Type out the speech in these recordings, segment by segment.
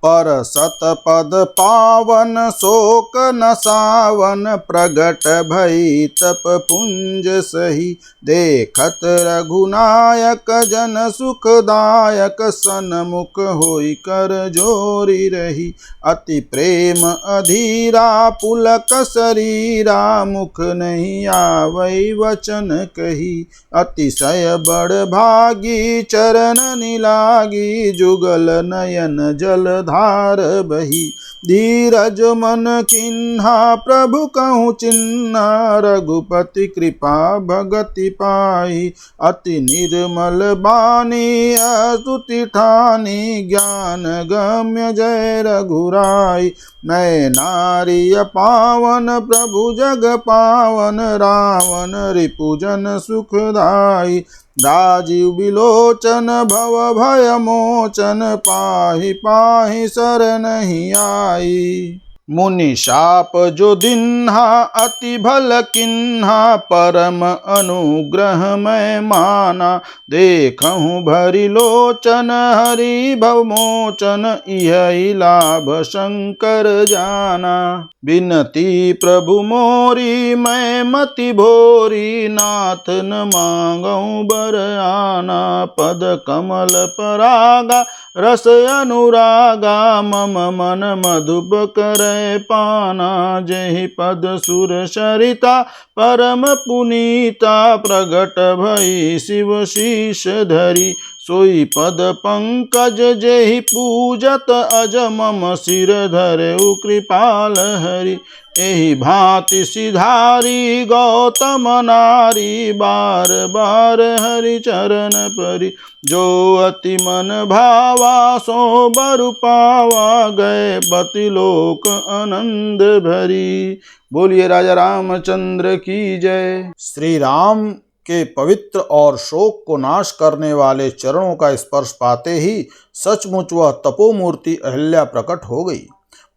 पर सतपद पावन शोक नसावन, प्रगट भई तप पुंज सही। देखत रघुनायक जन सुखदायक, सन्मुख होई कर जोरी रही। अति प्रेम अधीरा पुलक शरीरा, मुख नहीं आवै वचन कही। अतिशय बड़ भागी चरण निलागी, जुगल नयन जलधार बही। धीरज मन किन्हा प्रभु कहूँ चिन्हा, रघुपति कृपा भगति पाई। अति निर्मल बानी स्तुति ठानी, ज्ञान गम्य जय रघुराई। मैं नारिय पावन प्रभु जग पावन, रावण रिपुजन सुखदाई। राजीव विलोचन भव भय मोचन, पाहि पाहि शरणहि आई। मुनि शाप जो दिन्हा अति भल किन्हा, परम अनुग्रह मैं माना। देखहूँ भरी लोचन हरि भव मोचन, इहि लाभ शंकर जाना। बिनती प्रभु मोरी मैं मति भोरी, नाथ न मांगऊँ बर आना। पद कमल परागा रस अनुरागा, मम मन मधुप करे पाना। जेहि पद सुर सरिता परम पुनीता, प्रगट भई शिव शीश धरी। सोई पद पंकज जेहि पूजत अज, मम सिर धरऊ कृपाल हरि। एहि भांति सिधारी गौतम नारी, बार बार हरि चरण परी। जो अति मन भावा सो बर पावा, गए पति लोक आनंद भरी। बोलिए राजा रामचंद्र की जय। श्री राम के पवित्र और शोक को नाश करने वाले चरणों का स्पर्श पाते ही सचमुच वह तपोमूर्ति अहिल्या प्रकट हो गई।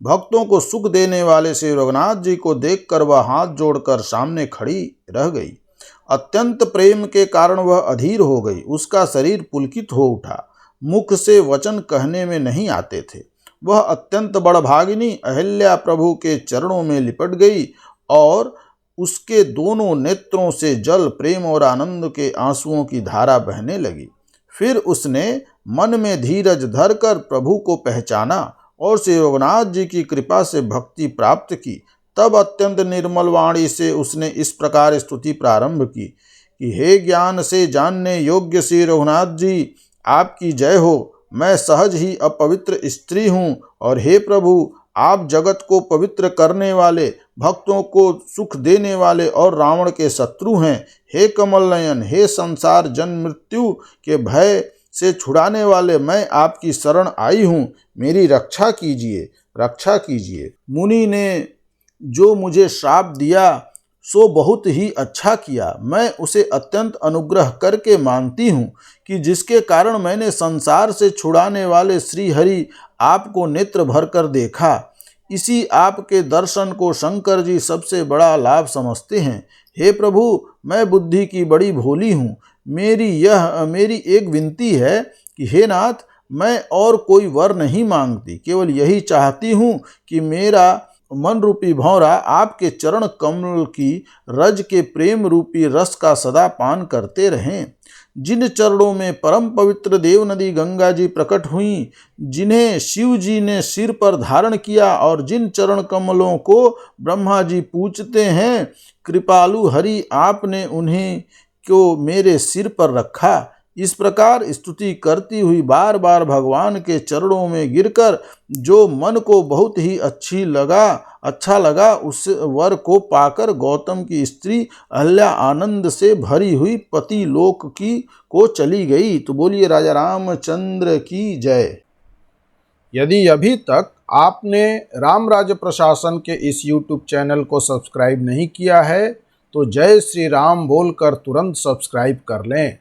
भक्तों को सुख देने वाले श्री रघुनाथ जी को देखकर वह हाथ जोड़कर सामने खड़ी रह गई। अत्यंत प्रेम के कारण वह अधीर हो गई। उसका शरीर पुलकित हो उठा। मुख से वचन कहने में नहीं आते थे। वह अत्यंत बड़भागिनी अहिल्या प्रभु के चरणों में लिपट गई और उसके दोनों नेत्रों से जल प्रेम और आनंद के आंसुओं की धारा बहने लगी। फिर उसने मन में धीरज धरकर प्रभु को पहचाना और श्री रघुनाथ जी की कृपा से भक्ति प्राप्त की। तब अत्यंत निर्मल वाणी से उसने इस प्रकार स्तुति प्रारंभ की कि हे ज्ञान से जानने योग्य श्री रघुनाथ जी, आपकी जय हो। मैं सहज ही अपवित्र स्त्री हूँ और हे प्रभु, आप जगत को पवित्र करने वाले, भक्तों को सुख देने वाले और रावण के शत्रु हैं। हे कमल नयन, हे संसार जन्म मृत्यु के भय से छुड़ाने वाले, मैं आपकी शरण आई हूँ। मेरी रक्षा कीजिए, रक्षा कीजिए। मुनि ने जो मुझे श्राप दिया सो बहुत ही अच्छा किया। मैं उसे अत्यंत अनुग्रह करके मानती हूँ कि जिसके कारण मैंने संसार से छुड़ाने वाले श्री हरि आपको नेत्र भर कर देखा। इसी आपके दर्शन को शंकर जी सबसे बड़ा लाभ समझते हैं। हे प्रभु, मैं बुद्धि की बड़ी भोली हूँ। मेरी एक विनती है कि हे नाथ, मैं और कोई वर नहीं मांगती, केवल यही चाहती हूँ कि मेरा मन रूपी भौरा आपके चरण कमल की रज के प्रेम रूपी रस का सदा पान करते रहें। जिन चरणों में परम पवित्र देव नदी गंगा जी प्रकट हुई, जिन्हें शिव जी ने सिर पर धारण किया और जिन चरण कमलों को ब्रह्मा जी पूजते हैं, कृपालु हरि आपने उन्हें को मेरे सिर पर रखा। इस प्रकार स्तुति करती हुई बार बार भगवान के चरणों में गिरकर जो मन को बहुत ही अच्छा लगा उस वर को पाकर गौतम की स्त्री अहिल्या आनंद से भरी हुई पति लोक की को चली गई। तो बोलिए राजा रामचंद्र की जय। यदि अभी तक आपने राम राज्य प्रशासन के इस YouTube चैनल को सब्सक्राइब नहीं किया है तो जय श्री राम बोलकर तुरंत सब्सक्राइब कर लें।